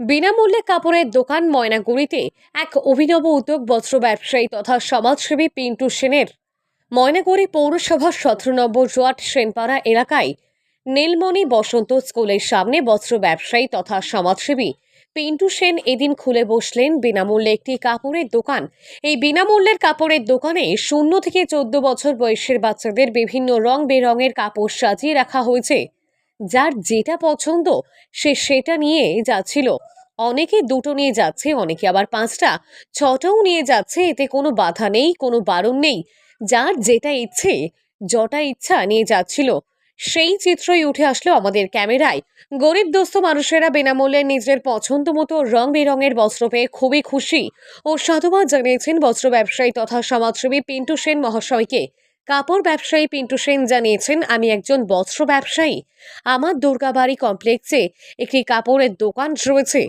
বিনামূল্যে কাপড়ের দোকান ময়নাগুড়িতে এক অভিনব উদ্যোগ বস্ত্র ব্যবসায়ী তথা সমাজসেবী পিন্টু সেনের। ময়নাগুড়ি পৌরসভার 17 নম্বর ওয়ার্ড সেনপাড়া এলাকায় নীলমণি বসন্ত স্কুলের সামনে বস্ত্র ব্যবসায়ী তথা সমাজসেবী পিন্টু সেন এদিন খুলে বসলেন বিনামূল্যে একটি কাপড়ের দোকান। এই বিনামূল্যের কাপড়ের দোকানে 0 থেকে 14 বছর বয়সের বাচ্চাদের বিভিন্ন রং বেরঙের কাপড় সাজিয়ে রাখা হয়েছে। যার যেটা পছন্দ সে সেটা নিয়ে যাচ্ছিল। অনেকে দুটো নিয়ে যাচ্ছে, অনেকে আবার 5টা 6টাও নিয়ে যাচ্ছে। এতে কোনো বাধা নেই, কোনো বারণ নেই। যার যেটা ইচ্ছে, যটা ইচ্ছা নিয়ে যাচ্ছিল। সেই চিত্রই উঠে আসলো আমাদের ক্যামেরায়। গরিব দুস্থ মানুষেরা বিনামূল্যে নিজের পছন্দ মতো রং বেরঙের বস্ত্র পেয়ে খুবই খুশি ও সাধুবাদ জানিয়েছেন বস্ত্র ব্যবসায়ী তথা সমাজসেবী পিন্টু সেন মহাশয়কে। কাপড় ব্যবসায়ী পিন্টু সেন জানিয়েছেন, আমি একজন বস্ত্র ব্যবসায়ী। আমার দুর্গাবাড়ি কমপ্লেক্সে একটি কাপড়ের দোকান রয়েছে।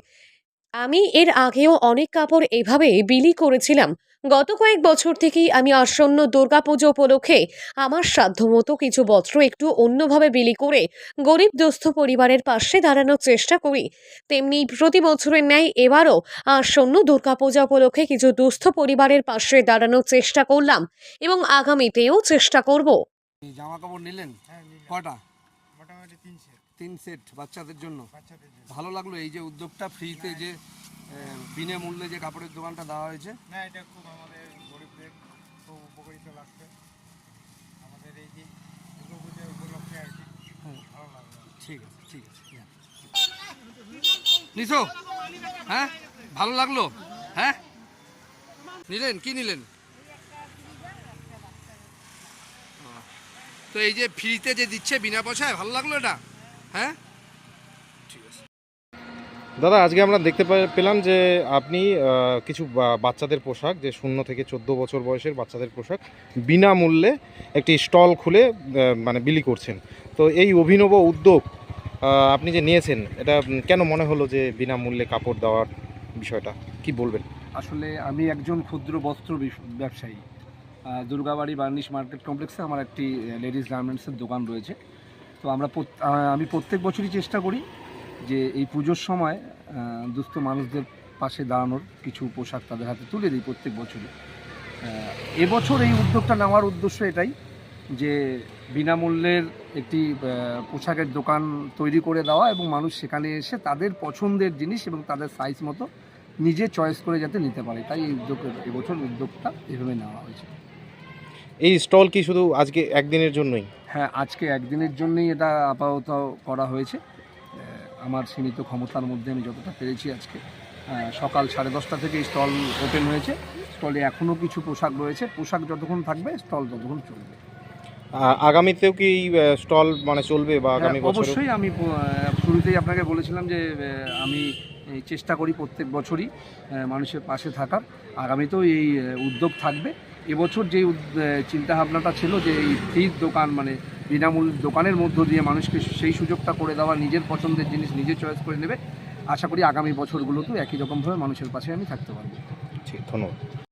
আমি এর আগেও অনেক কাপড় এভাবে বিলি করেছিলাম। গত কয়েক বছর থেকেই আমি আসন্ন দুর্গাপুজো উপলক্ষে আমার সাধ্যমতো কিছু বস্ত্র একটু অন্যভাবে বিলি করে গরিব দুস্থ পরিবারের পাশে দাঁড়ানোর চেষ্টা করি। তেমনি প্রতি বছরের ন্যায় এবারও আসন্ন দুর্গাপূজা উপলক্ষে কিছু দুস্থ পরিবারের পাশে দাঁড়ানোর চেষ্টা করলাম এবং আগামীতেও চেষ্টা করব। জামা কাপড় নিলেন? কটা? মোটামুটি 3 সেট। 3 সেট বাচ্চাদের জন্য। ভালো লাগলো এই যে উদ্যোগটা, ফ্রিতে যে বিনামূল্যে যে কাপড়ের দোকানটা দেওয়া হয়েছে। না, এটা খুব আমাদের গরিবদের খুব উপকৃত লাগছে। আমাদের এই যে দুর্গাপূজা উপলক্ষে আর কি ভালো লাগলো। ঠিক আছে, ঠিক আছে। নিছো? হ্যাঁ, ভালো লাগলো। হ্যাঁ, নিলেন? কি নিলেন? তো এই যে ফ্রিতে যে দিচ্ছে বিনা পয়সায়, ভালো লাগলো এটা? হ্যাঁ, ঠিক আছে। দাদা, আজকে আমরা দেখতে পেলাম যে আপনি কিছু বাচ্চাদের পোশাক, যে 0 থেকে 14 বছর বয়সের বাচ্চাদের পোশাক বিনামূল্যে একটি স্টল খুলে মানে বিলি করছেন। তো এই অভিনব উদ্যোগ আপনি যে নিয়েছেন, এটা কেন মনে হলো যে বিনামূল্যে কাপড় দেওয়ার বিষয়টা কি বলবেন? আসলে আমি একজন ক্ষুদ্র বস্ত্র ব্যবসায়ী। দুর্গাবাড়ি বার্নিশ মার্কেট কমপ্লেক্সে আমার একটি লেডিস গার্মেন্টসের দোকান রয়েছে। তো আমি প্রত্যেক বছরই চেষ্টা করি যে এই পুজোর সময় দুস্থ মানুষদের পাশে দাঁড়ানোর কিছু পোশাক তাদের হাতে তুলে দিই প্রত্যেক বছরই। এবছর এই উদ্যোগটা নেওয়ার উদ্দেশ্য এটাই যে বিনামূল্যের একটি পোশাকের দোকান তৈরি করে দেওয়া এবং মানুষ সেখানে এসে তাদের পছন্দের জিনিস এবং তাদের সাইজ মতো নিজে চয়েস করে যাতে নিতে পারে, তাই এই এবছর উদ্যোগটা এভাবে নেওয়া হয়েছে। এই স্টল কি শুধু আজকে একদিনের জন্যই? হ্যাঁ, আজকে একদিনের জন্যই এটা আপাতত করা হয়েছে। আমার সীমিত ক্ষমতার মধ্যে আমি যতটা পেরেছি আজকে সকাল 10:30 থেকে স্টল ওপেন হয়েছে। স্টলে এখনও কিছু পোশাক রয়েছে। পোশাক যতক্ষণ থাকবে স্টল ততক্ষণ চলবে। আগামীতেও কি স্টল মানে চলবে বা আগামী বছর? অবশ্যই। আমি শুরুতেই আপনাকে বলেছিলাম যে আমি চেষ্টা করি প্রত্যেক বছরই মানুষের পাশে থাকার। আগামীতেও এই উদ্যোগ থাকবে। এবছর যেই চিন্তাভাবনাটা ছিল যে এই ফ্রির দোকান, মানে বিনামূল্য দোকানের মধ্য দিয়ে মানুষকে সেই সুযোগটা করে দেওয়া, নিজের পছন্দের জিনিস নিজে চয়েস করে নেবে। আশা করি আগামী বছরগুলোতেও একই রকমভাবে মানুষের পাশে আমি থাকতে পারবো। ঠিক, ধন্যবাদ।